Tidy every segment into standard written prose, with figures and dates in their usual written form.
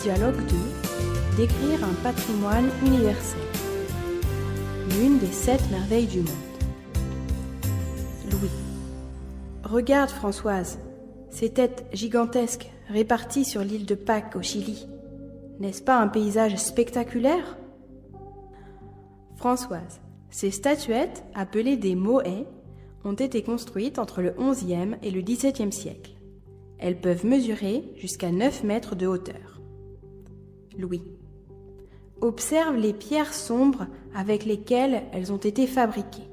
Dialogue 2. Décrire un patrimoine universel. L'une des 7 merveilles du monde. Louis. Regarde, Françoise, ces têtes gigantesques réparties sur l'île de Pâques au Chili. N'est-ce pas un paysage spectaculaire ? Françoise. Ces statuettes, appelées des moais, ont été construites entre le XIe et le XVIIe siècle. Elles peuvent mesurer jusqu'à 9 mètres de hauteur. Louis. Observe les pierres sombres avec lesquelles elles ont été fabriquées.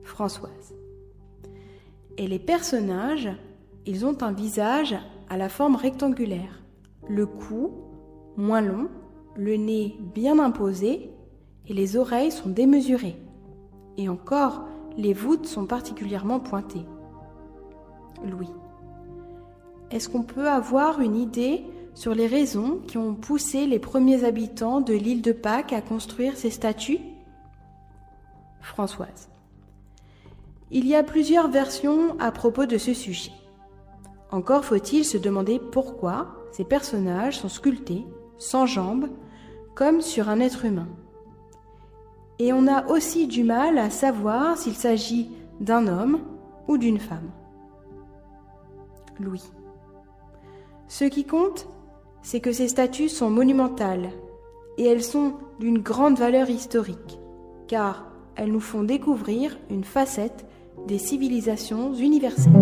Françoise. Et les personnages, ils ont un visage à la forme rectangulaire, le cou moins long, le nez bien imposé et les oreilles sont démesurées. Et encore, les voûtes sont particulièrement pointées. Louis. Est-ce qu'on peut avoir une idée sur les raisons qui ont poussé les premiers habitants de l'île de Pâques à construire ces statues ? Françoise. Il y a plusieurs versions à propos de ce sujet. Encore faut-il se demander pourquoi ces personnages sont sculptés, sans jambes, comme sur un être humain. Et on a aussi du mal à savoir s'il s'agit d'un homme ou d'une femme. Louis. Ce qui compte, c'est que ces statues sont monumentales et elles sont d'une grande valeur historique, car elles nous font découvrir une facette des civilisations universelles.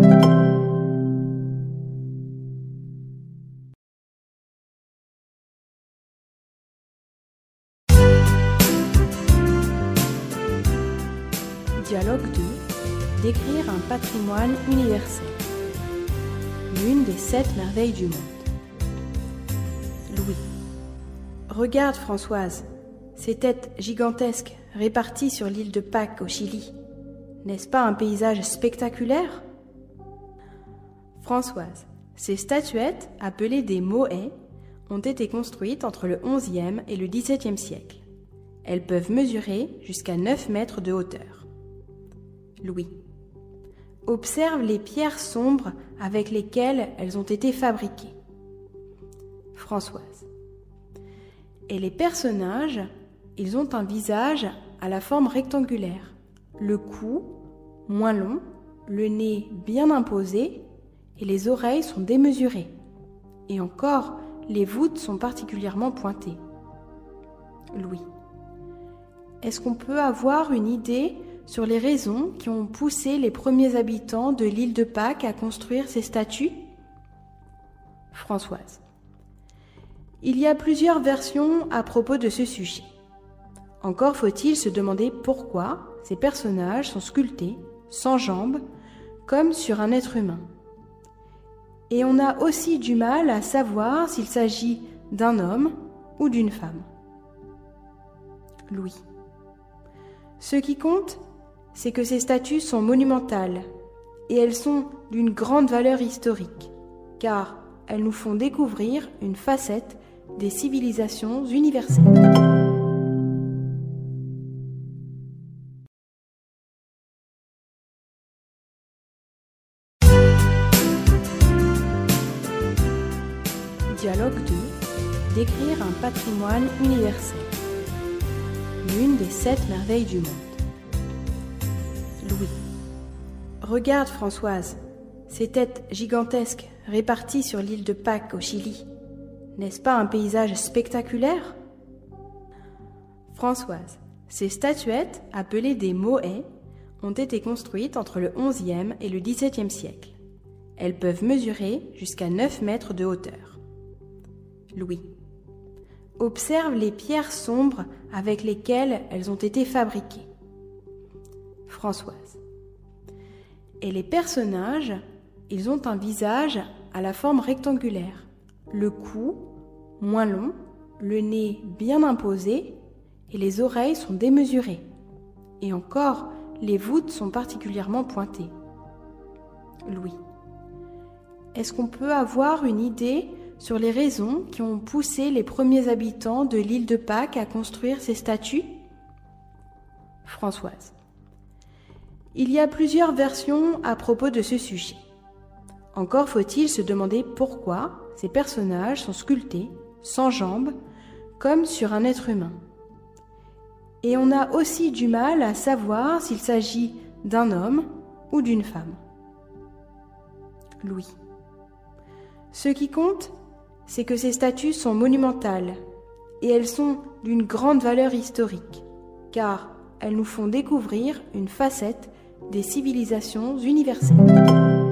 Dialogue 2. Décrire un patrimoine universel. L'une des 7 merveilles du monde. Louis. Regarde, Françoise, ces têtes gigantesques réparties sur l'île de Pâques au Chili. N'est-ce pas un paysage spectaculaire ? Françoise. Ces statuettes, appelées des moais, ont été construites entre le XIe et le XVIIe siècle. Elles peuvent mesurer jusqu'à 9 mètres de hauteur. Louis. Observe les pierres sombres avec lesquelles elles ont été fabriquées. Françoise. Et les personnages, ils ont un visage à la forme rectangulaire, le cou moins long, le nez bien imposé et les oreilles sont démesurées. Et encore, les voûtes sont particulièrement pointées. Louis. Est-ce qu'on peut avoir une idée sur les raisons qui ont poussé les premiers habitants de l'île de Pâques à construire ces statues ? Françoise. Il y a plusieurs versions à propos de ce sujet. Encore faut-il se demander pourquoi ces personnages sont sculptés, sans jambes, comme sur un être humain. Et on a aussi du mal à savoir s'il s'agit d'un homme ou d'une femme. Louis. Ce qui compte, c'est que ces statues sont monumentales et elles sont d'une grande valeur historique, car elles nous font découvrir une facette des civilisations universelles. Dialogue 2. Décrire un patrimoine universel. L'une des 7 merveilles du monde. Louis. Regarde, Françoise, ces têtes gigantesques réparties sur l'île de Pâques au Chili. N'est-ce pas un paysage spectaculaire ? Françoise. Ces statuettes, appelées des moais, ont été construites entre le XIe et le XVIIe siècle. Elles peuvent mesurer jusqu'à 9 mètres de hauteur. Louis. Observe les pierres sombres avec lesquelles elles ont été fabriquées. Françoise. Et les personnages, ils ont un visage à la forme rectangulaire, le cou moins long, le nez bien imposé et les oreilles sont démesurées. Et encore, les voûtes sont particulièrement pointées. Louis. Est-ce qu'on peut avoir une idée sur les raisons qui ont poussé les premiers habitants de l'île de Pâques à construire ces statues ? Françoise. Il y a plusieurs versions à propos de ce sujet. Encore faut-il se demander pourquoi ces personnages sont sculptés, sans jambes, comme sur un être humain. Et on a aussi du mal à savoir s'il s'agit d'un homme ou d'une femme. Louis. Ce qui compte, c'est que ces statues sont monumentales et elles sont d'une grande valeur historique, car elles nous font découvrir une facette des civilisations universelles.